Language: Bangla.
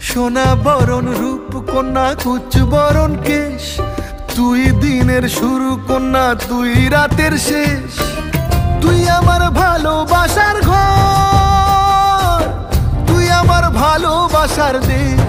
সোনা বরণ রূপ কন্যা কুচ বরণ কেশ, তুই দিনের শুরু কন্যা তুই রাতের শেষ। তুই আমার ভালোবাসার ঘর, তুই আমার ভালোবাসার দেশ।